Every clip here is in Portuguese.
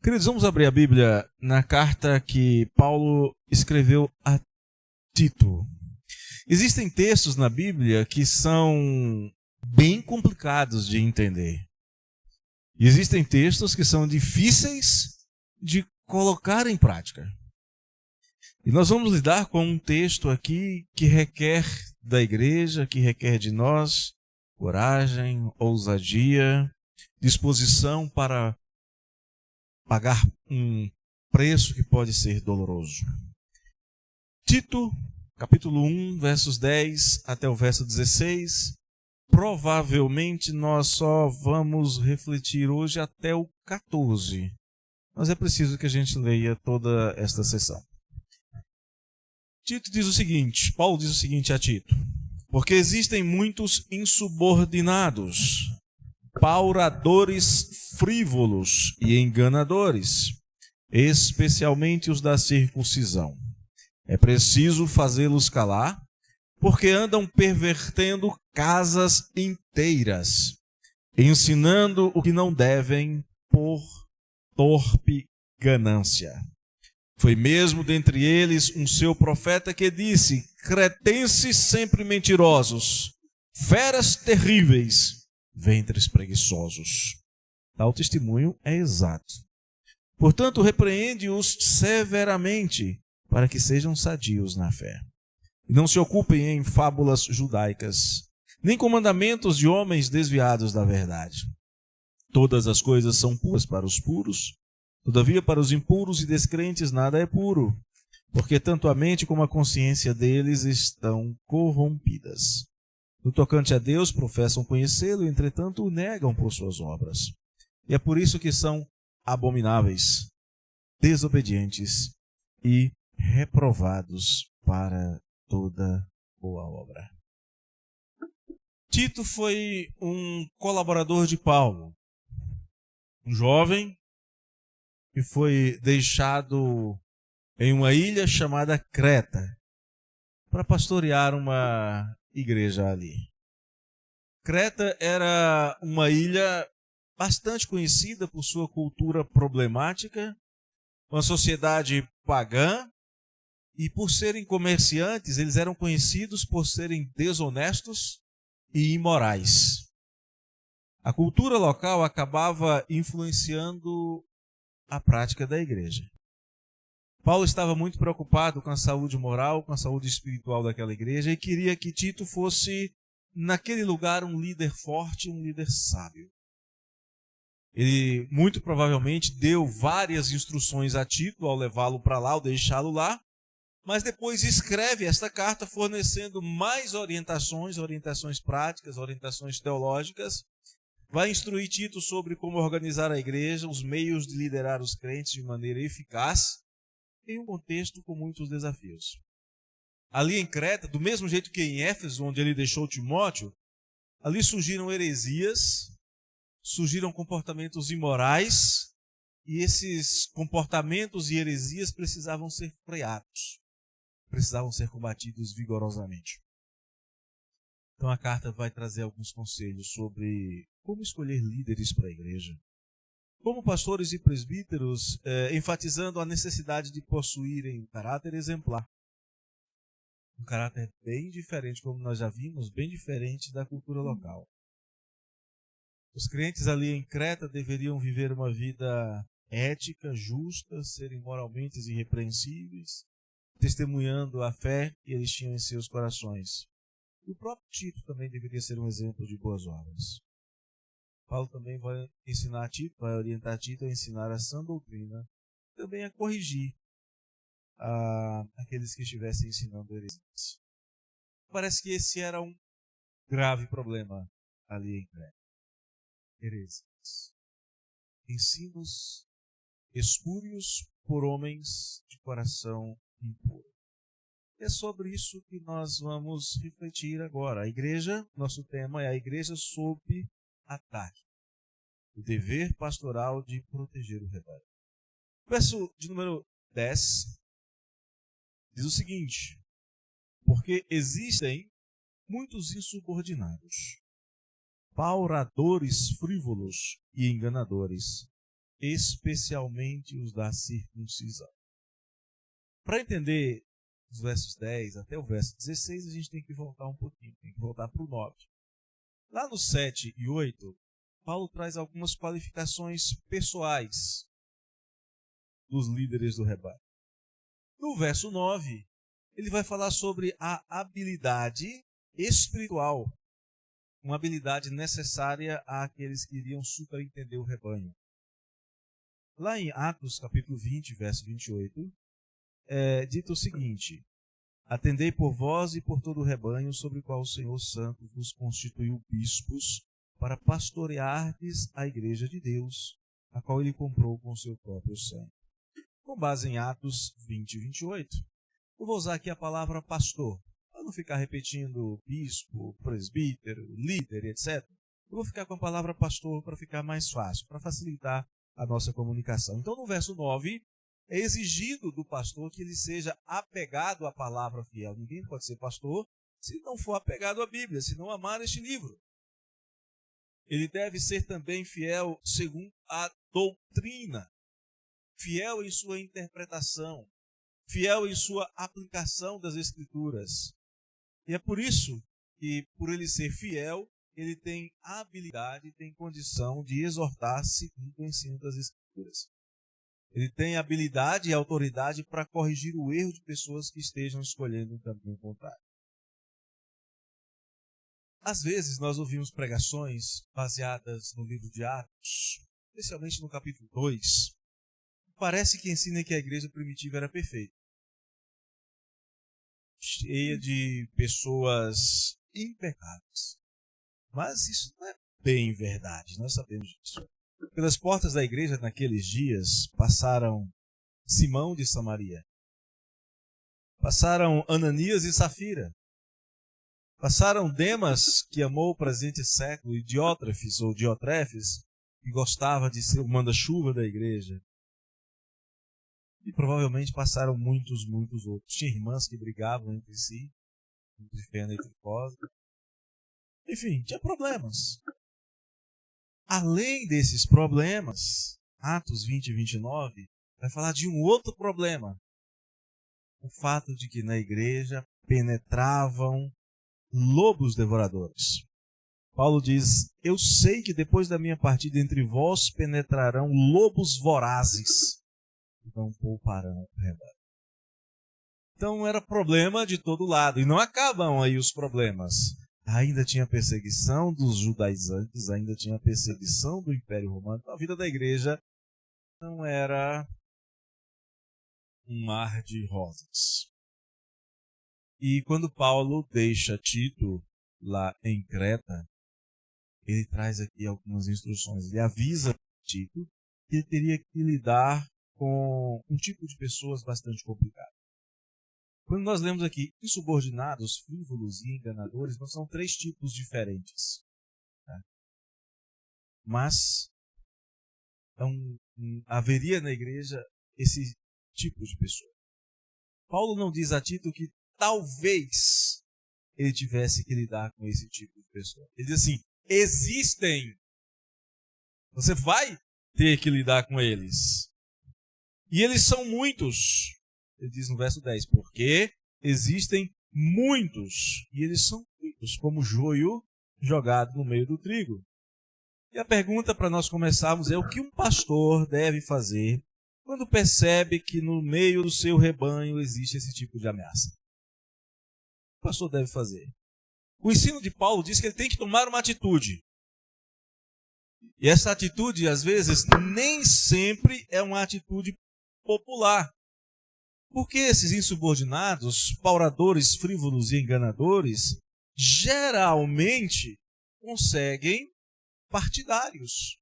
Queridos, vamos abrir a Bíblia na carta que Paulo escreveu a Tito. Existem textos na Bíblia que são bem complicados de entender. E existem textos que são difíceis de colocar em prática. E nós vamos lidar com um texto aqui que requer da igreja, que requer de nós coragem, ousadia, disposição para pagar um preço que pode ser doloroso. Tito, capítulo 1, versos 10 até o verso 16. Provavelmente nós só vamos refletir hoje até o 14. Mas é preciso que a gente leia toda esta sessão. Tito diz o seguinte, Paulo diz o seguinte a Tito: porque existem muitos insubordinados, pauradores frívolos e enganadores, especialmente os da circuncisão. É preciso fazê-los calar, porque andam pervertendo casas inteiras, ensinando o que não devem por torpe ganância. Foi mesmo dentre eles um seu profeta que disse: cretenses sempre mentirosos, feras terríveis, ventres preguiçosos. Tal testemunho é exato. Portanto, repreende-os severamente, para que sejam sadios na fé. E não se ocupem em fábulas judaicas, nem com mandamentos de homens desviados da verdade. Todas as coisas são puras para os puros, todavia para os impuros e descrentes nada é puro, porque tanto a mente como a consciência deles estão corrompidas. No tocante a Deus, professam conhecê-lo, entretanto o negam por suas obras. E é por isso que são abomináveis, desobedientes e reprovados para toda boa obra. Tito foi um colaborador de Paulo, um jovem que foi deixado em uma ilha chamada Creta para pastorear uma igreja ali. Creta era uma ilha bastante conhecida por sua cultura problemática, uma sociedade pagã, e por serem comerciantes, eles eram conhecidos por serem desonestos e imorais. A cultura local acabava influenciando a prática da igreja. Paulo estava muito preocupado com a saúde moral, com a saúde espiritual daquela igreja e queria que Tito fosse, naquele lugar, um líder forte, um líder sábio. Ele, muito provavelmente, deu várias instruções a Tito ao levá-lo para lá, ao deixá-lo lá, mas depois escreve esta carta fornecendo mais orientações práticas, orientações teológicas. Vai instruir Tito sobre como organizar a igreja, os meios de liderar os crentes de maneira eficaz, em um contexto com muitos desafios. Ali em Creta, do mesmo jeito que em Éfeso, onde ele deixou Timóteo, ali surgiram heresias, surgiram comportamentos imorais, e esses comportamentos e heresias precisavam ser freados, precisavam ser combatidos vigorosamente. Então a carta vai trazer alguns conselhos sobre como escolher líderes para a igreja. Como pastores e presbíteros, enfatizando a necessidade de possuírem um caráter exemplar. Um caráter bem diferente, como nós já vimos, bem diferente da cultura local. Os crentes ali em Creta deveriam viver uma vida ética, justa, serem moralmente irrepreensíveis, testemunhando a fé que eles tinham em seus corações. O próprio Tito também deveria ser um exemplo de boas obras. Paulo também vai ensinar a Tito, vai orientar Tito a ensinar a sã doutrina, também a corrigir aqueles que estivessem ensinando heresias. Parece que esse era um grave problema ali em Creta. Heresias. Ensinos espúrios por homens de coração impuro. É sobre isso que nós vamos refletir agora. A igreja, nosso tema é a igreja sob ataque. O dever pastoral de proteger o rebanho. Verso de número 10 diz o seguinte: porque existem muitos insubordinados, pauradores frívolos e enganadores, especialmente os da circuncisão. Para entender os versos 10 até o verso 16, a gente tem que voltar um pouquinho, tem que voltar para o 9. Lá no 7 e 8, Paulo traz algumas qualificações pessoais dos líderes do rebanho. No verso 9, ele vai falar sobre a habilidade espiritual, uma habilidade necessária àqueles que iriam superintender o rebanho. Lá em Atos capítulo 20, verso 28, é dito o seguinte: atendei por vós e por todo o rebanho sobre o qual o Senhor Santo vos constituiu bispos para pastoreardes a igreja de Deus, a qual ele comprou com seu próprio sangue. Com base em Atos 20 e 28, eu vou usar aqui a palavra pastor, para não ficar repetindo bispo, presbítero, líder, etc. Eu vou ficar com a palavra pastor para ficar mais fácil, para facilitar a nossa comunicação. Então, no verso 9, é exigido do pastor que ele seja apegado à palavra fiel. Ninguém pode ser pastor se não for apegado à Bíblia, se não amar este livro. Ele deve ser também fiel segundo a doutrina, fiel em sua interpretação, fiel em sua aplicação das Escrituras. E é por isso que, por ele ser fiel, ele tem habilidade, tem condição de exortar segundo o ensino das Escrituras. Ele tem habilidade e autoridade para corrigir o erro de pessoas que estejam escolhendo um caminho contrário. Às vezes nós ouvimos pregações baseadas no livro de Atos, especialmente no capítulo 2. Parece que ensina que a igreja primitiva era perfeita, cheia de pessoas impecáveis. Mas isso não é bem verdade, nós sabemos disso. Pelas portas da igreja naqueles dias passaram Simão de Samaria, passaram Ananias e Safira, passaram Demas, que amou o presente século, e Diotrefes, que gostava de ser o manda-chuva da igreja. E provavelmente passaram muitos outros. Tinha irmãs que brigavam entre si, entre Fena e Trifosa. Enfim, tinha problemas. Além desses problemas, Atos 20 e 29 vai falar de um outro problema. O fato de que na igreja penetravam lobos devoradores. Paulo diz: eu sei que depois da minha partida entre vós penetrarão lobos vorazes, que não pouparão o rebanho. Então era problema de todo lado. E não acabam aí os problemas. Ainda tinha perseguição dos judaizantes, ainda tinha perseguição do Império Romano. A vida da igreja não era um mar de rosas. E quando Paulo deixa Tito lá em Creta, ele traz aqui algumas instruções. Ele avisa Tito que ele teria que lidar com um tipo de pessoas bastante complicado. Quando nós lemos aqui insubordinados, frívolos e enganadores, não são três tipos diferentes. Tá? Mas haveria na igreja esse tipo de pessoa. Paulo não diz a Tito que talvez ele tivesse que lidar com esse tipo de pessoa. Ele diz assim: existem. Você vai ter que lidar com eles. E eles são muitos. Ele diz no verso 10, porque existem muitos, e eles são muitos, como joio jogado no meio do trigo. E a pergunta para nós começarmos é: o que um pastor deve fazer quando percebe que no meio do seu rebanho existe esse tipo de ameaça? O que o pastor deve fazer? O ensino de Paulo diz que ele tem que tomar uma atitude. E essa atitude, às vezes, nem sempre é uma atitude popular. Porque esses insubordinados, pauradores, frívolos e enganadores, geralmente conseguem partidários.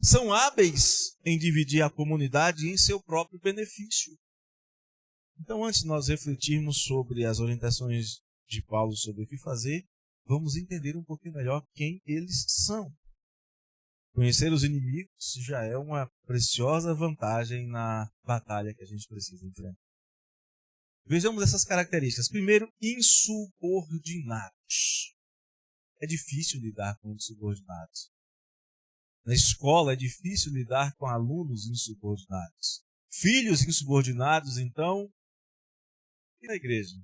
São hábeis em dividir a comunidade em seu próprio benefício. Então, antes de nós refletirmos sobre as orientações de Paulo sobre o que fazer, vamos entender um pouquinho melhor quem eles são. Conhecer os inimigos já é uma preciosa vantagem na batalha que a gente precisa enfrentar. Vejamos essas características. Primeiro, insubordinados. É difícil lidar com insubordinados. Na escola é difícil lidar com alunos insubordinados. Filhos insubordinados, então, e na igreja?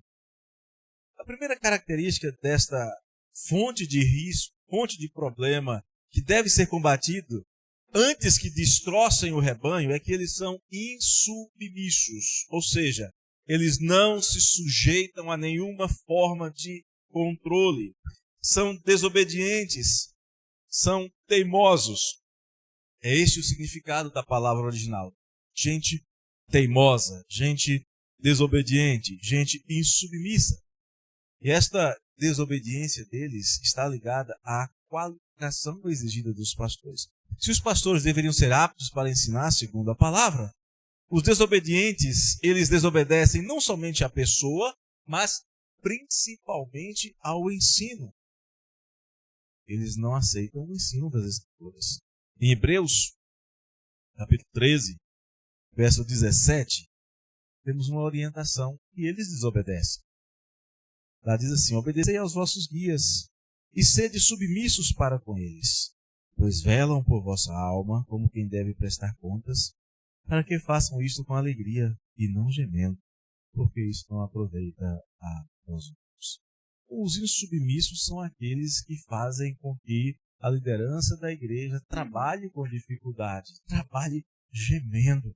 A primeira característica desta fonte de risco, fonte de problema, que deve ser combatido antes que destrocem o rebanho, é que eles são insubmissos, ou seja, eles não se sujeitam a nenhuma forma de controle, são desobedientes, são teimosos. É este o significado da palavra original. Gente teimosa, gente desobediente, gente insubmissa. E esta desobediência deles está ligada à qualificação exigida dos pastores. Se os pastores deveriam ser aptos para ensinar segundo a palavra, os desobedientes, eles desobedecem não somente à pessoa, mas principalmente ao ensino. Eles não aceitam o ensino das Escrituras. Em Hebreus, capítulo 13, verso 17, temos uma orientação e eles desobedecem. Lá diz assim: obedecei aos vossos guias e sede submissos para com eles, pois velam por vossa alma como quem deve prestar contas, para que façam isto com alegria e não gemendo, porque isso não aproveita a nós outros. Os insubmissos são aqueles que fazem com que a liderança da igreja trabalhe com dificuldade, trabalhe gemendo.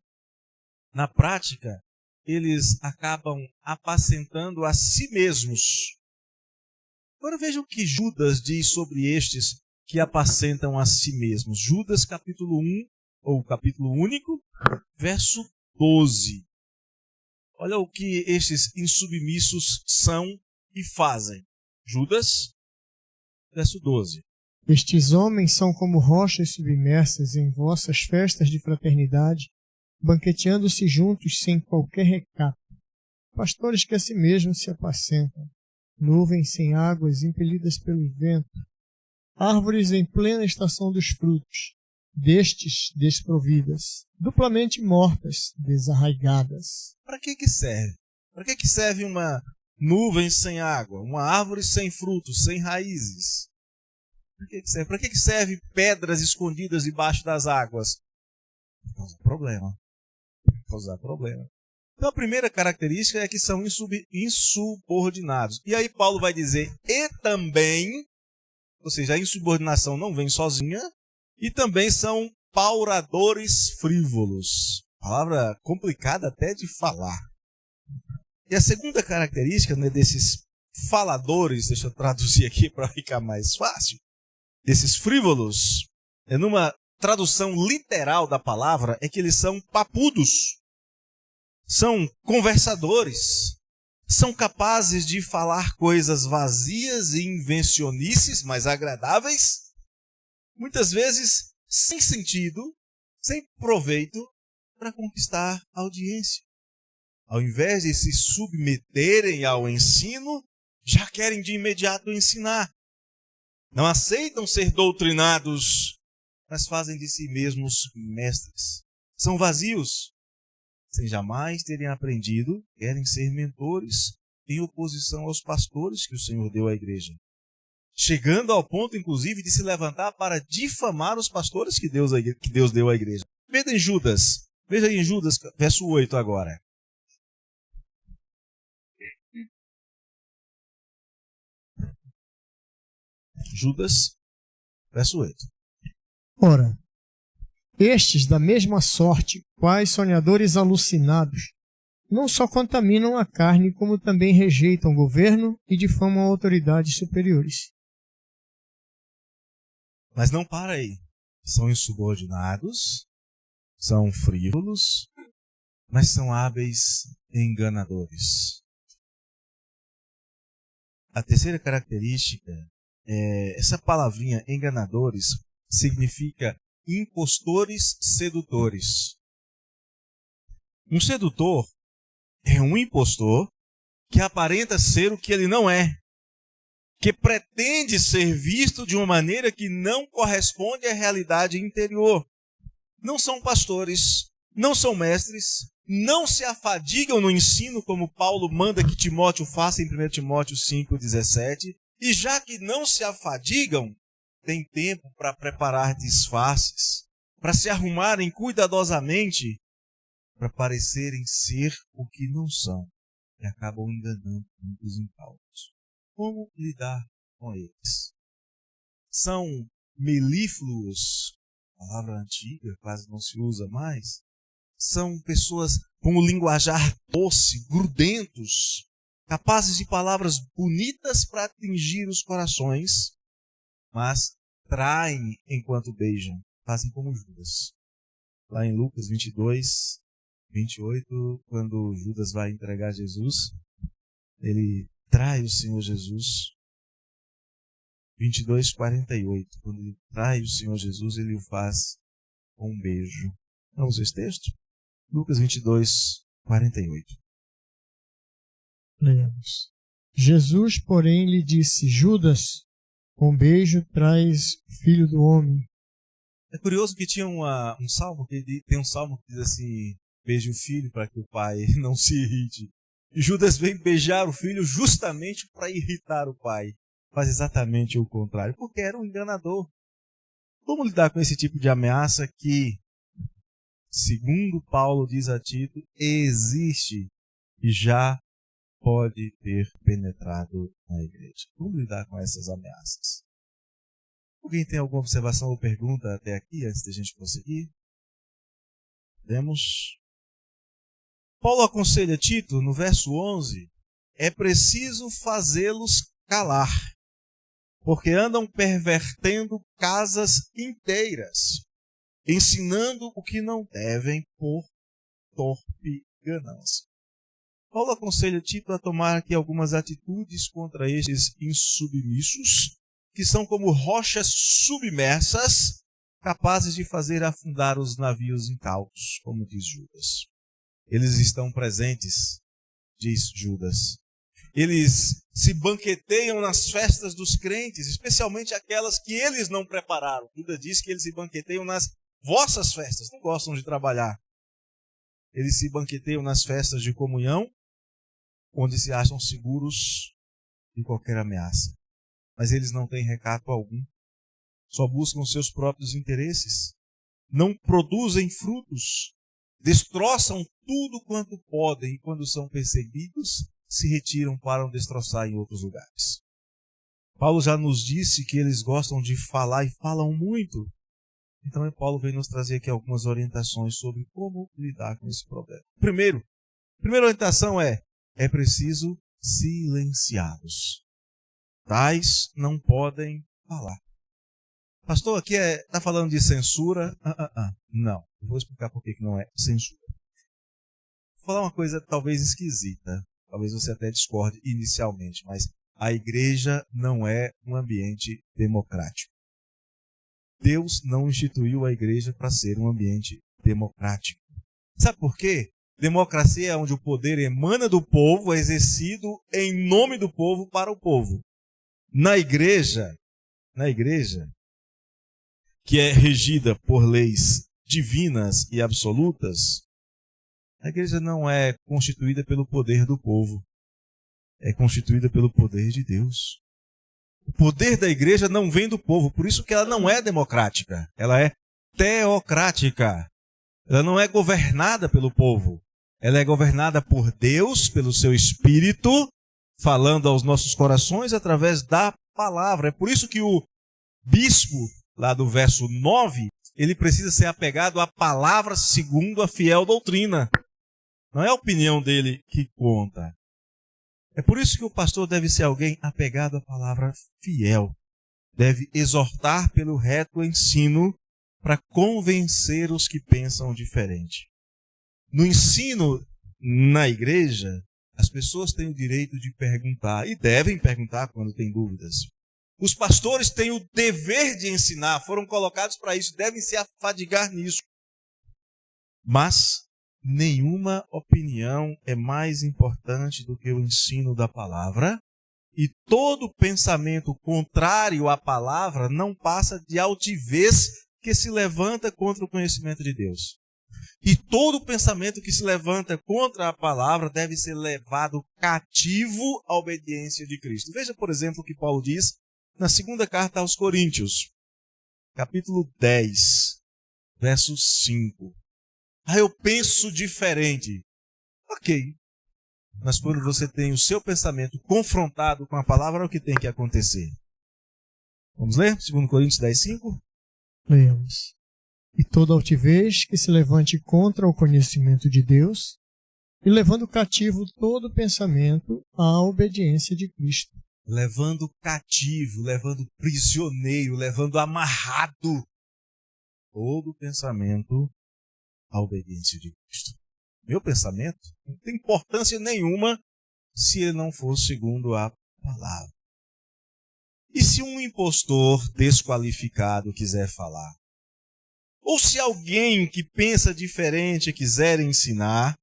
Na prática, eles acabam apacentando a si mesmos. Agora vejam o que Judas diz sobre estes que apacentam a si mesmos. Judas capítulo 1, ou capítulo único, verso 12. Olha o que estes insubmissos são e fazem. Judas, verso 12. Estes homens são como rochas submersas em vossas festas de fraternidade, banqueteando-se juntos sem qualquer recato. Pastores que a si mesmos se apacentam, nuvens sem águas impelidas pelo vento, árvores em plena estação dos frutos, destes desprovidas, duplamente mortas, desarraigadas. Para que serve? Para que serve uma nuvem sem água, uma árvore sem frutos, sem raízes? Para que serve? Para que serve pedras escondidas debaixo das águas? Para causar problema. Para causar problema. Então a primeira característica é que são insubordinados. E aí Paulo vai dizer, e também, ou seja, a insubordinação não vem sozinha, e também são pauradores frívolos. Palavra complicada até de falar. E a segunda característica, né, desses faladores, deixa eu traduzir aqui para ficar mais fácil, desses frívolos, numa tradução literal da palavra, é que eles são papudos, são conversadores, são capazes de falar coisas vazias e invencionices, mas agradáveis, muitas vezes sem sentido, sem proveito, para conquistar a audiência. Ao invés de se submeterem ao ensino, já querem de imediato ensinar. Não aceitam ser doutrinados, mas fazem de si mesmos mestres. São vazios, sem jamais terem aprendido, querem ser mentores, em oposição aos pastores que o Senhor deu à igreja. Chegando ao ponto, inclusive, de se levantar para difamar os pastores que Deus deu à igreja. Veja em Judas, verso 8 agora. Judas, verso 8. Ora, estes da mesma sorte, quais sonhadores alucinados, não só contaminam a carne, como também rejeitam o governo e difamam autoridades superiores. Mas não para aí. São insubordinados, são frívolos, mas são hábeis enganadores. A terceira característica é essa palavrinha enganadores significa impostores sedutores. Um sedutor é um impostor que aparenta ser o que ele não é, que pretende ser visto de uma maneira que não corresponde à realidade interior. Não são pastores, não são mestres, não se afadigam no ensino, como Paulo manda que Timóteo faça em 1 Timóteo 5,17, e já que não se afadigam, têm tempo para preparar disfarces, para se arrumarem cuidadosamente, para parecerem ser o que não são, e acabam enganando muitos incautos. Como lidar com eles? São melífluos, palavra antiga, quase não se usa mais. São pessoas com o linguajar doce, grudentos, capazes de palavras bonitas para atingir os corações, mas traem enquanto beijam, fazem como Judas. Lá em Lucas 22, 28, quando Judas vai entregar Jesus, ele trai o Senhor Jesus. 22, 48, quando ele trai o Senhor Jesus, ele o faz com um beijo. Vamos ver esse texto? Lucas 22, 48. Lemos. Jesus, porém, lhe disse: Judas, com beijo traz o filho do homem. É curioso que tinha um salmo, tem um salmo que diz assim: beije o filho para que o pai não se irrite. E Judas vem beijar o filho justamente para irritar o pai. Faz exatamente o contrário, porque era um enganador. Como lidar com esse tipo de ameaça que, segundo Paulo diz a Tito, existe e já pode ter penetrado na igreja? Como lidar com essas ameaças? Alguém tem alguma observação ou pergunta até aqui, antes de a gente prosseguir? Vemos. Paulo aconselha Tito, no verso 11, é preciso fazê-los calar, porque andam pervertendo casas inteiras, ensinando o que não devem por torpe ganância. Paulo aconselha Tito a tomar aqui algumas atitudes contra estes insubmissos, que são como rochas submersas, capazes de fazer afundar os navios incautos, como diz Judas. Eles estão presentes, diz Judas. Eles se banqueteiam nas festas dos crentes, especialmente aquelas que eles não prepararam. Judas diz que eles se banqueteiam nas vossas festas, não gostam de trabalhar. Eles se banqueteiam nas festas de comunhão, onde se acham seguros de qualquer ameaça. Mas eles não têm recato algum. Só buscam seus próprios interesses. Não produzem frutos. Destroçam tudo quanto podem e quando são perseguidos, se retiram para destroçar em outros lugares. Paulo já nos disse que eles gostam de falar e falam muito. Então Paulo vem nos trazer aqui algumas orientações sobre como lidar com esse problema. Primeira orientação é preciso silenciá-los. Tais não podem falar. Pastor, aqui está falando de censura? Não. Eu vou explicar por que não é censura. Vou falar uma coisa talvez esquisita. Talvez você até discorde inicialmente, mas a igreja não é um ambiente democrático. Deus não instituiu a igreja para ser um ambiente democrático. Sabe por quê? Democracia é onde o poder emana do povo, é exercido em nome do povo para o povo. Na igreja, que é regida por leis divinas e absolutas, a igreja não é constituída pelo poder do povo, é constituída pelo poder de Deus. O poder da igreja não vem do povo, por isso que ela não é democrática, ela é teocrática. Ela não é governada pelo povo, ela é governada por Deus, pelo seu Espírito, falando aos nossos corações através da palavra. É por isso que o bispo, lá do verso 9, ele precisa ser apegado à palavra segundo a fiel doutrina. Não é a opinião dele que conta. É por isso que o pastor deve ser alguém apegado à palavra fiel. Deve exortar pelo reto ensino para convencer os que pensam diferente. No ensino na igreja, as pessoas têm o direito de perguntar e devem perguntar quando têm dúvidas. Os pastores têm o dever de ensinar, foram colocados para isso, devem se afadigar nisso. Mas nenhuma opinião é mais importante do que o ensino da palavra, e todo pensamento contrário à palavra não passa de altivez que se levanta contra o conhecimento de Deus. E todo pensamento que se levanta contra a palavra deve ser levado cativo à obediência de Cristo. Veja, por exemplo, o que Paulo diz na segunda carta aos Coríntios, capítulo 10, verso 5. Eu penso diferente. Ok. Mas quando você tem o seu pensamento confrontado com a palavra, é o que tem que acontecer. Vamos ler? 2 Coríntios 10, 5? Leamos. E toda altivez que se levante contra o conhecimento de Deus, e levando cativo todo pensamento à obediência de Cristo. Levando cativo, levando prisioneiro, levando amarrado todo pensamento à obediência de Cristo. Meu pensamento não tem importância nenhuma se ele não for segundo a palavra. E se um impostor desqualificado quiser falar? Ou se alguém que pensa diferente quiser ensinar,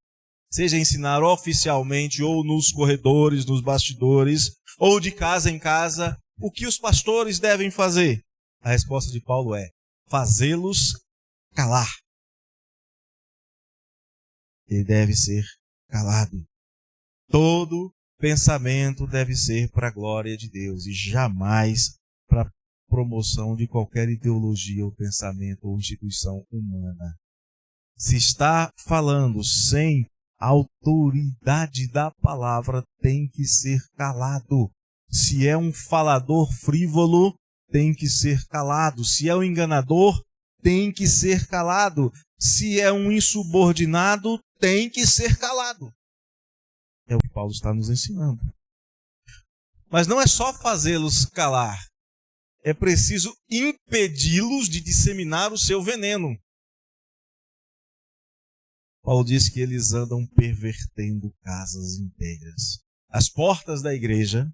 seja ensinar oficialmente ou nos corredores, nos bastidores, ou de casa em casa, o que os pastores devem fazer? A resposta de Paulo é fazê-los calar. Ele deve ser calado. Todo pensamento deve ser para a glória de Deus e jamais para a promoção de qualquer ideologia ou pensamento ou instituição humana. Se está falando sem a autoridade da palavra, tem que ser calado. Se é um falador frívolo, tem que ser calado. Se é um enganador, tem que ser calado. Se é um insubordinado, tem que ser calado. É o que Paulo está nos ensinando. Mas não é só fazê-los calar. É preciso impedi-los de disseminar o seu veneno. Paulo diz que eles andam pervertendo casas inteiras. As portas da igreja,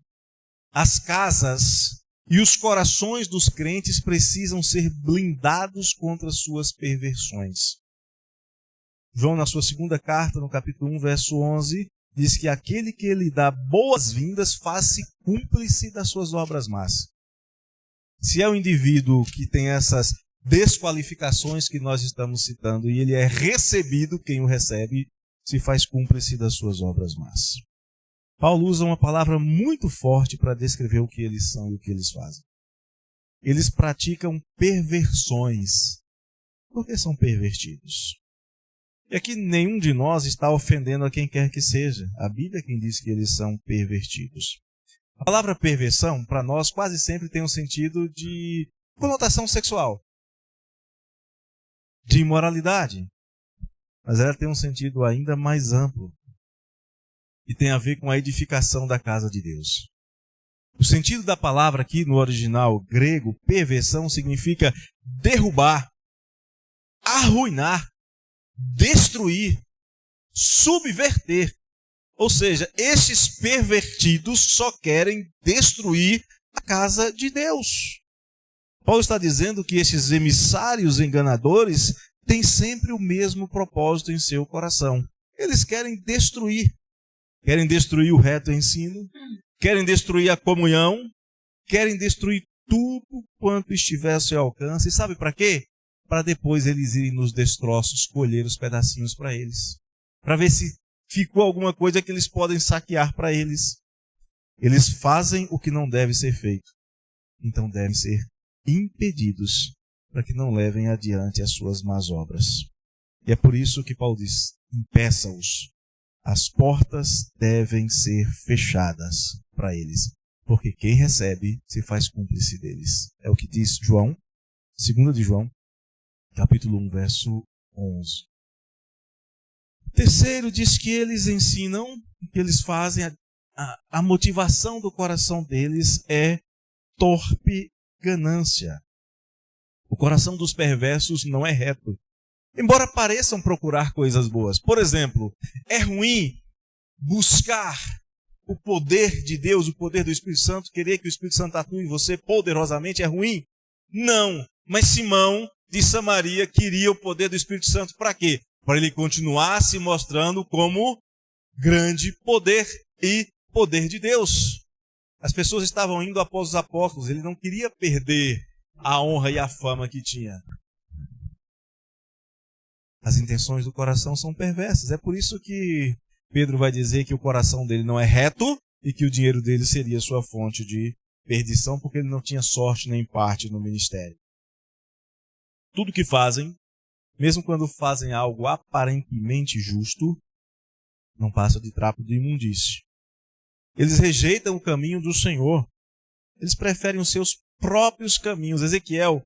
as casas e os corações dos crentes precisam ser blindados contra suas perversões. João, na sua segunda carta, no capítulo 1, verso 11, diz que aquele que lhe dá boas-vindas faz-se cúmplice das suas obras más. Se é um indivíduo que tem essas desqualificações que nós estamos citando e ele é recebido, quem o recebe se faz cúmplice das suas obras más. Paulo usa uma palavra muito forte para descrever o que eles são e o que eles fazem. Eles praticam perversões. Por que são pervertidos? E aqui nenhum de nós está ofendendo a quem quer que seja. A Bíblia é quem diz que eles são pervertidos. A palavra perversão, para nós, quase sempre tem um sentido de conotação sexual, de imoralidade. Mas ela tem um sentido ainda mais amplo e tem a ver com a edificação da casa de Deus. O sentido da palavra aqui no original grego, perversão, significa derrubar, arruinar, destruir, subverter. Ou seja, esses pervertidos só querem destruir a casa de Deus. Paulo está dizendo que esses emissários enganadores têm sempre o mesmo propósito em seu coração. Eles querem destruir o reto ensino, querem destruir a comunhão, querem destruir tudo quanto estiver ao seu alcance. E sabe para quê? Para depois eles irem nos destroços, colher os pedacinhos para eles. Para ver se ficou alguma coisa que eles podem saquear para eles. Eles fazem o que não deve ser feito. Então devem ser impedidos para que não levem adiante as suas más obras. E é por isso que Paulo diz, impeça-os. As portas devem ser fechadas para eles, porque quem recebe se faz cúmplice deles. É o que diz João, 2 de João, capítulo 1, verso 11. Terceiro, diz que eles ensinam, que eles fazem, a motivação do coração deles é torpe ganância. O coração dos perversos não é reto, embora pareçam procurar coisas boas. Por exemplo, é ruim buscar o poder de Deus, o poder do Espírito Santo, querer que o Espírito Santo atue em você poderosamente, é ruim? Não, mas Simão de Samaria queria o poder do Espírito Santo para quê? Para ele continuar se mostrando como grande poder e poder de Deus. As pessoas estavam indo após os apóstolos, ele não queria perder a honra e a fama que tinha. As intenções do coração são perversas. É por isso que Pedro vai dizer que o coração dele não é reto e que o dinheiro dele seria sua fonte de perdição porque ele não tinha sorte nem parte no ministério. Tudo que fazem, mesmo quando fazem algo aparentemente justo, não passa de trapo de imundície. Eles rejeitam o caminho do Senhor. Eles preferem os seus próprios caminhos. Ezequiel,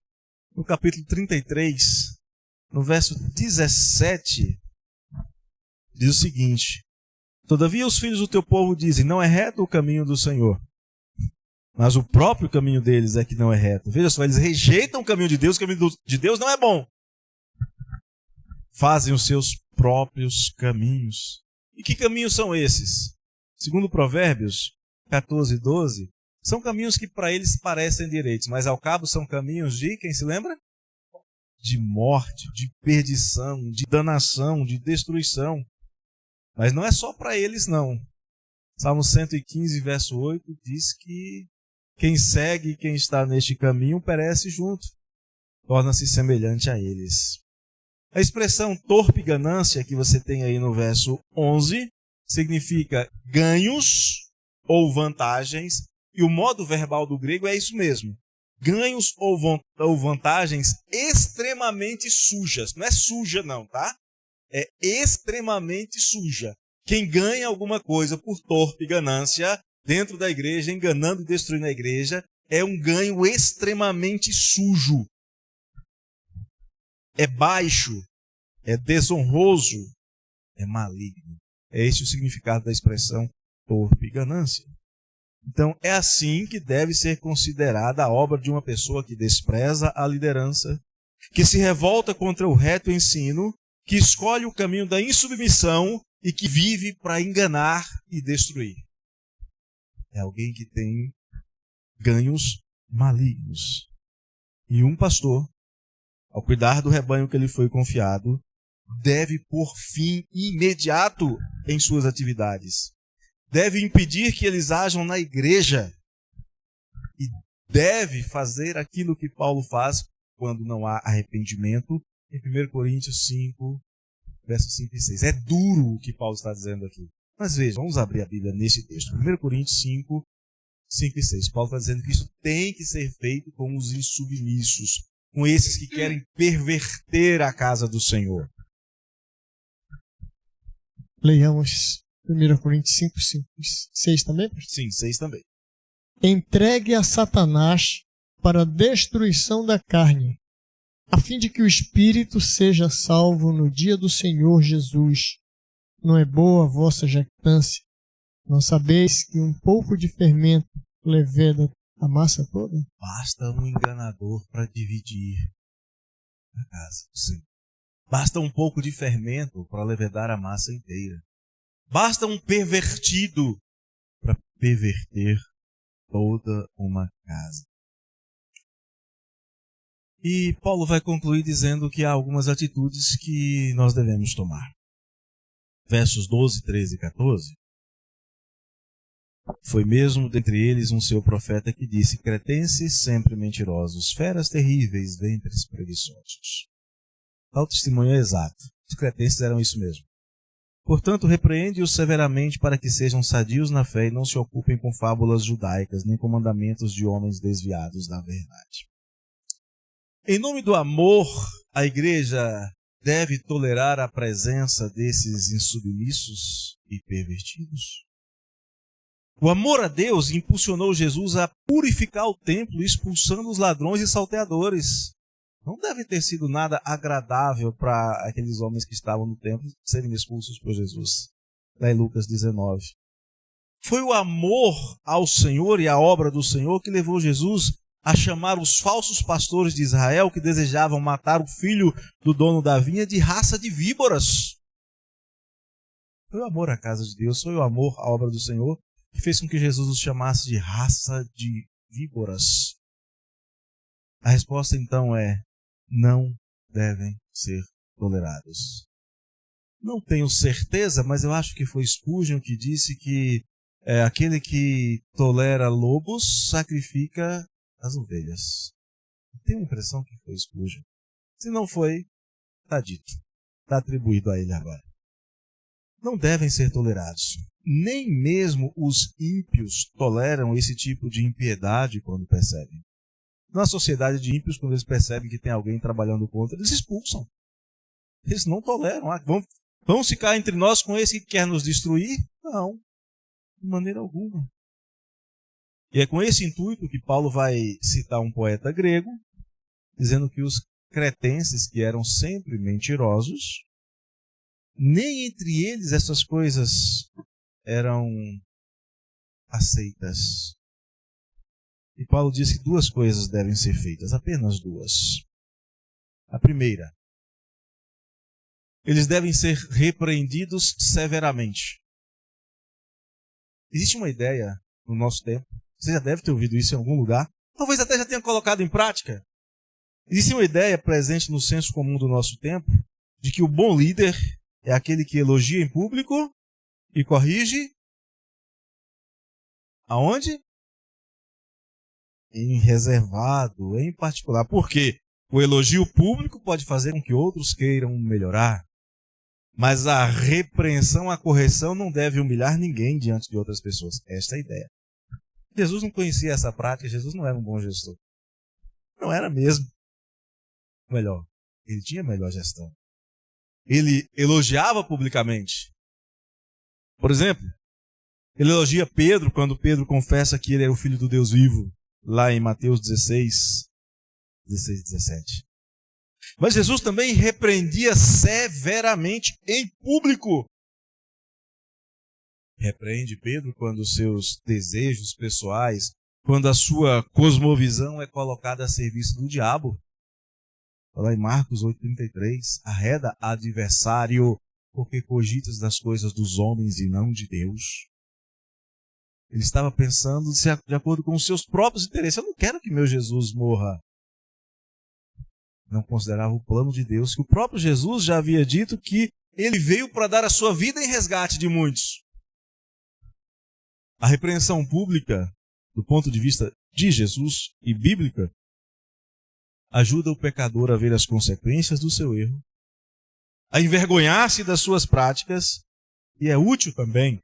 no capítulo 33, no verso 17, diz o seguinte: todavia os filhos do teu povo dizem, não é reto o caminho do Senhor, mas o próprio caminho deles é que não é reto. Veja só, eles rejeitam o caminho de Deus, o caminho de Deus não é bom. Fazem os seus próprios caminhos. E que caminhos são esses? Segundo Provérbios 14, 12, são caminhos que para eles parecem direitos, mas ao cabo são caminhos de, quem se lembra? De morte, de perdição, de danação, de destruição. Mas não é só para eles, não. Salmo 115, verso 8, diz que quem segue, quem está neste caminho, perece junto. Torna-se semelhante a eles. A expressão torpe ganância que você tem aí no verso 11 significa ganhos ou vantagens, e o modo verbal do grego é isso mesmo. Ganhos ou vantagens extremamente sujas. Não é suja não, tá? É extremamente suja. Quem ganha alguma coisa por torpe ganância dentro da igreja, enganando e destruindo a igreja, é um ganho extremamente sujo. É baixo, é desonroso, é maligno. É esse o significado da expressão torpe ganância. Então, é assim que deve ser considerada a obra de uma pessoa que despreza a liderança, que se revolta contra o reto ensino, que escolhe o caminho da insubmissão e que vive para enganar e destruir. É alguém que tem ganhos malignos. E um pastor, ao cuidar do rebanho que lhe foi confiado, deve pôr fim imediato em suas atividades. Deve impedir que eles ajam na igreja. E deve fazer aquilo que Paulo faz quando não há arrependimento, em 1 Coríntios 5, versos 5 e 6. É duro o que Paulo está dizendo aqui. Mas veja, vamos abrir a Bíblia nesse texto. 1 Coríntios 5, 5 e 6. Paulo está dizendo que isso tem que ser feito com os insubmissos, com esses que querem perverter a casa do Senhor. Leiamos 1 Coríntios 5, 5 e 6 também, pastor? Sim, 6 também. Entregue a Satanás para a destruição da carne, a fim de que o espírito seja salvo no dia do Senhor Jesus. Não é boa a vossa jactância? Não sabeis que um pouco de fermento leveda a massa toda? Basta um enganador para dividir a casa. Sim. Basta um pouco de fermento para levedar a massa inteira. Basta um pervertido para perverter toda uma casa. E Paulo vai concluir dizendo que há algumas atitudes que nós devemos tomar. Versos 12, 13 e 14. Foi mesmo dentre eles um seu profeta que disse: cretenses sempre mentirosos, feras terríveis, ventres preguiçosos. Tal testemunho é exato. Os cretenses eram isso mesmo. Portanto, repreende-os severamente para que sejam sadios na fé e não se ocupem com fábulas judaicas, nem com mandamentos de homens desviados da verdade. Em nome do amor, a igreja deve tolerar a presença desses insubmissos e pervertidos. O amor a Deus impulsionou Jesus a purificar o templo, expulsando os ladrões e salteadores. Não deve ter sido nada agradável para aqueles homens que estavam no templo serem expulsos por Jesus. Lá em Lucas 19. Foi o amor ao Senhor e à obra do Senhor que levou Jesus a chamar os falsos pastores de Israel que desejavam matar o filho do dono da vinha de raça de víboras. Foi o amor à casa de Deus, foi o amor à obra do Senhor que fez com que Jesus os chamasse de raça de víboras. A resposta então é: não devem ser tolerados. Não tenho certeza, mas eu acho que foi Spurgeon que disse que aquele que tolera lobos sacrifica as ovelhas. Tenho a impressão que foi Spurgeon. Se não foi, está dito. Está atribuído a ele agora. Não devem ser tolerados. nem mesmo os ímpios toleram esse tipo de impiedade quando percebem. Na sociedade de ímpios, quando eles percebem que tem alguém trabalhando contra, eles expulsam. Eles não toleram. Vamos ficar entre nós com esse que quer nos destruir? Não, de maneira alguma. E é com esse intuito que Paulo vai citar um poeta grego, dizendo que os cretenses, que eram sempre mentirosos, nem entre eles essas coisas eram aceitas. E Paulo diz que duas coisas devem ser feitas, apenas duas. A primeira, eles devem ser repreendidos severamente. Existe uma ideia no nosso tempo, você já deve ter ouvido isso em algum lugar, talvez até já tenha colocado em prática. Existe uma ideia presente no senso comum do nosso tempo, de que o bom líder é aquele que elogia em público e corrige aonde? Em reservado, em particular. Por quê? O elogio público pode fazer com que outros queiram melhorar. Mas a repreensão, a correção não deve humilhar ninguém diante de outras pessoas. Esta é a ideia. Jesus não conhecia essa prática, Jesus não era um bom gestor. Não era mesmo. Melhor, ele tinha melhor gestão. Ele elogiava publicamente. Por exemplo, ele elogia Pedro quando Pedro confessa que ele é o filho do Deus vivo, lá em Mateus 16, 17. Mas Jesus também repreendia severamente em público. Repreende Pedro quando os seus desejos pessoais, quando a sua cosmovisão é colocada a serviço do diabo. Lá em Marcos 8,33, arreda adversário, porque cogitas das coisas dos homens e não de Deus. Ele estava pensando de acordo com os seus próprios interesses. Eu não quero que meu Jesus morra. Não considerava o plano de Deus, que o próprio Jesus já havia dito que ele veio para dar a sua vida em resgate de muitos. A repreensão pública, do ponto de vista de Jesus e bíblica, ajuda o pecador a ver as consequências do seu erro, a envergonhar-se das suas práticas, e é útil também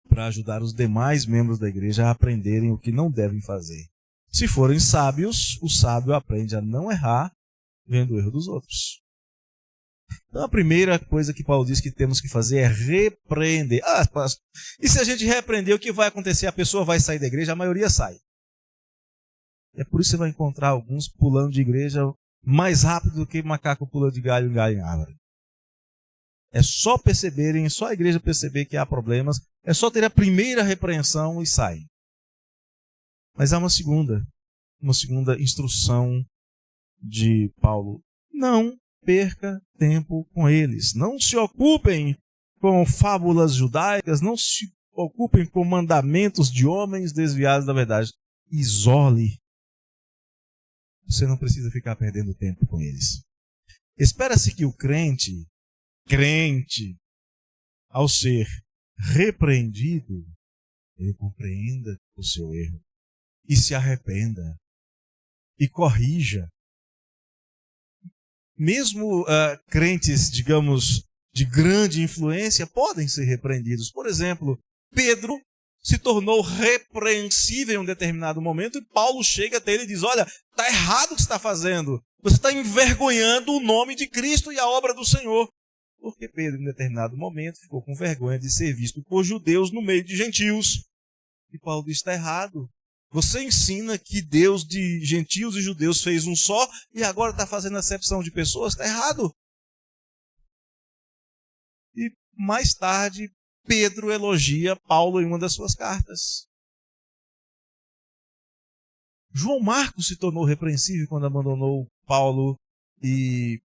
para ajudar os demais membros da igreja a aprenderem o que não devem fazer. Se forem sábios, o sábio aprende a não errar vendo o erro dos outros. Então a primeira coisa que Paulo diz que temos que fazer é repreender. E se a gente repreender, o que vai acontecer? A pessoa vai sair da igreja, a maioria sai. É por isso que você vai encontrar alguns pulando de igreja mais rápido do que macaco pulando de galho em árvore. É só perceberem, só a igreja perceber que há problemas, é só ter a primeira repreensão e saem. Mas há uma segunda instrução de Paulo. Não perca tempo com eles. Não se ocupem com fábulas judaicas, não se ocupem com mandamentos de homens desviados da verdade. Isole. Você não precisa ficar perdendo tempo com eles. Espera-se que o crente, ao ser repreendido, ele compreenda o seu erro e se arrependa e corrija. Mesmo crentes, digamos, de grande influência, podem ser repreendidos. Por exemplo, Pedro se tornou repreensível em um determinado momento e Paulo chega até ele e diz: olha, está errado o que você está fazendo. Você está envergonhando o nome de Cristo e a obra do Senhor. Porque Pedro, em determinado momento, ficou com vergonha de ser visto por judeus no meio de gentios. E Paulo diz: está errado. Você ensina que Deus de gentios e judeus fez um só e agora está fazendo acepção de pessoas? Está errado. E mais tarde, Pedro elogia Paulo em uma das suas cartas. João Marcos se tornou repreensível quando abandonou Paulo e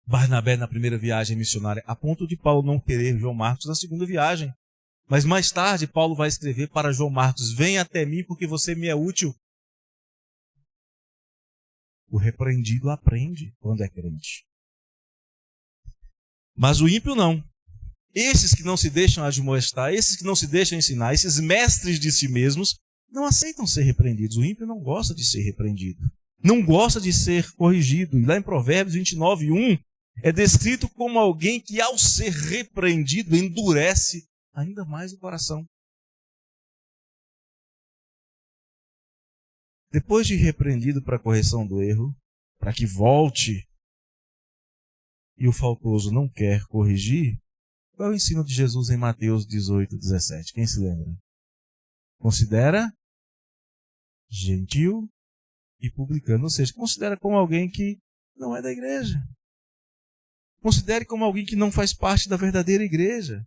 Barnabé na primeira viagem missionária, a ponto de Paulo não querer João Marcos na segunda viagem. Mas mais tarde, Paulo vai escrever para João Marcos: venha até mim porque você me é útil. O repreendido aprende quando é crente. Mas o ímpio não. Esses que não se deixam admoestar, esses que não se deixam ensinar, esses mestres de si mesmos, não aceitam ser repreendidos. O ímpio não gosta de ser repreendido. Não gosta de ser corrigido. E lá em Provérbios 29:1, é descrito como alguém que, ao ser repreendido, endurece ainda mais o coração. Depois de repreendido para a correção do erro, para que volte, e o faltoso não quer corrigir, qual é o ensino de Jesus em Mateus 18, 17? Quem se lembra? Considera gentil e publicano, ou seja, considera como alguém que não é da igreja. Considere como alguém que não faz parte da verdadeira igreja.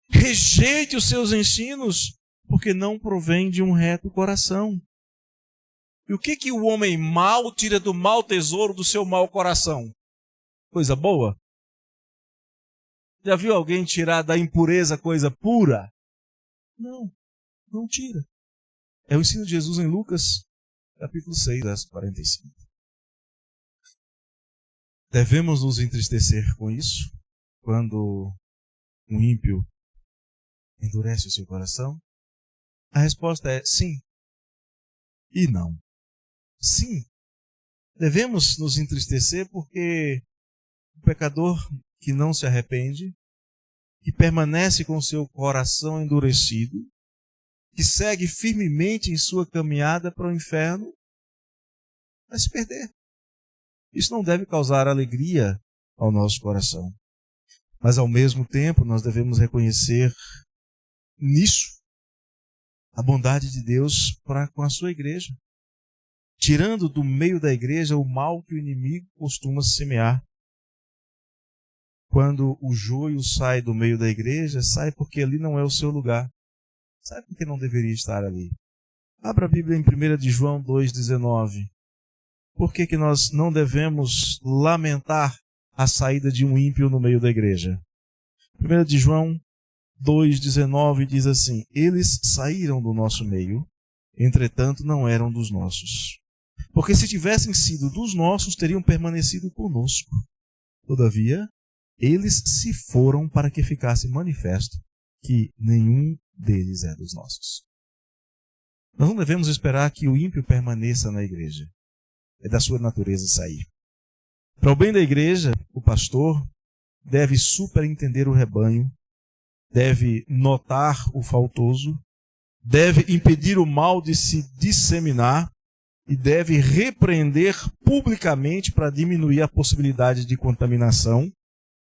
Rejeite os seus ensinos, porque não provém de um reto coração. E o que o homem mau tira do mau tesouro do seu mau coração? Coisa boa? Já viu alguém tirar da impureza coisa pura? Não, não tira. É o ensino de Jesus em Lucas, capítulo 6, verso 45. Devemos nos entristecer com isso, quando um ímpio endurece o seu coração? A resposta é sim e não. Sim, devemos nos entristecer porque o pecador que não se arrepende, que permanece com seu coração endurecido, que segue firmemente em sua caminhada para o inferno, vai se perder. Isso não deve causar alegria ao nosso coração. Mas, ao mesmo tempo, nós devemos reconhecer nisso a bondade de Deus para com a sua igreja, tirando do meio da igreja o mal que o inimigo costuma semear. Quando o joio sai do meio da igreja, sai porque ali não é o seu lugar. Sabe por que não deveria estar ali? Abra a Bíblia em 1 de João 2,19. Por que nós não devemos lamentar a saída de um ímpio no meio da igreja? 1 de João 2,19 diz assim: eles saíram do nosso meio, entretanto não eram dos nossos. Porque se tivessem sido dos nossos, teriam permanecido conosco. Todavia, eles se foram para que ficasse manifesto que nenhum deles é dos nossos. Nós não devemos esperar que o ímpio permaneça na igreja. É da sua natureza sair. Para o bem da igreja, o pastor deve superintender o rebanho, deve notar o faltoso, deve impedir o mal de se disseminar e deve repreender publicamente para diminuir a possibilidade de contaminação,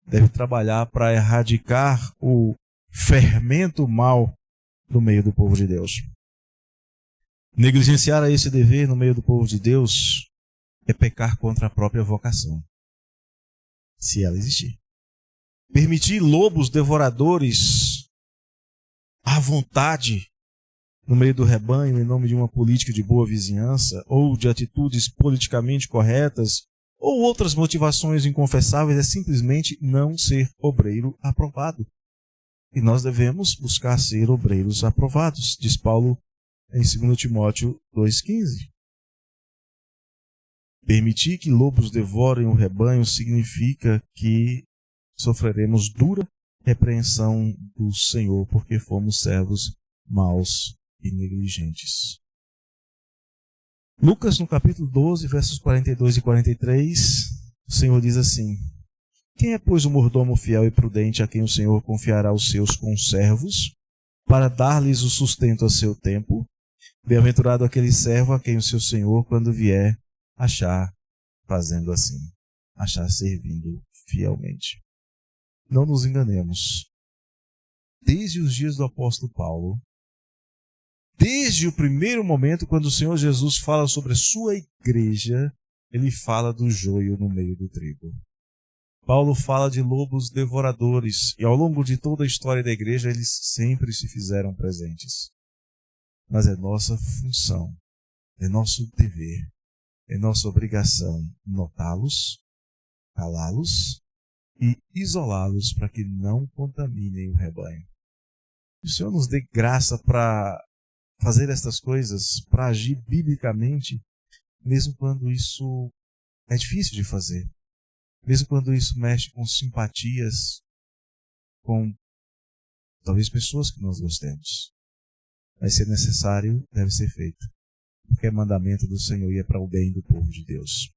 deve trabalhar para erradicar o fermento mal no meio do povo de Deus. Negligenciar esse dever no meio do povo de Deus é pecar contra a própria vocação, se ela existir. Permitir lobos devoradores à vontade no meio do rebanho em nome de uma política de boa vizinhança ou de atitudes politicamente corretas ou outras motivações inconfessáveis é simplesmente não ser obreiro aprovado. E nós devemos buscar ser obreiros aprovados, diz Paulo em 2 Timóteo 2,15. Permitir que lobos devorem o rebanho significa que sofreremos dura repreensão do Senhor, porque fomos servos maus e negligentes. Lucas, no capítulo 12, versos 42 e 43, o Senhor diz assim: quem é, pois, o mordomo fiel e prudente a quem o Senhor confiará os seus conservos, para dar-lhes o sustento a seu tempo? Bem-aventurado aquele servo a quem o seu Senhor, quando vier, achar fazendo assim, achar servindo fielmente. Não nos enganemos. Desde os dias do apóstolo Paulo, desde o primeiro momento, quando o Senhor Jesus fala sobre a sua igreja, ele fala do joio no meio do trigo. Paulo fala de lobos devoradores, e ao longo de toda a história da igreja, eles sempre se fizeram presentes. Mas é nossa função, é nosso dever, é nossa obrigação notá-los, calá-los e isolá-los para que não contaminem o rebanho. Que o Senhor nos dê graça para fazer estas coisas, para agir biblicamente, mesmo quando isso é difícil de fazer, mesmo quando isso mexe com simpatias, com talvez pessoas que nós gostemos. Mas se é necessário, deve ser feito, porque é mandamento do Senhor e é para o bem do povo de Deus.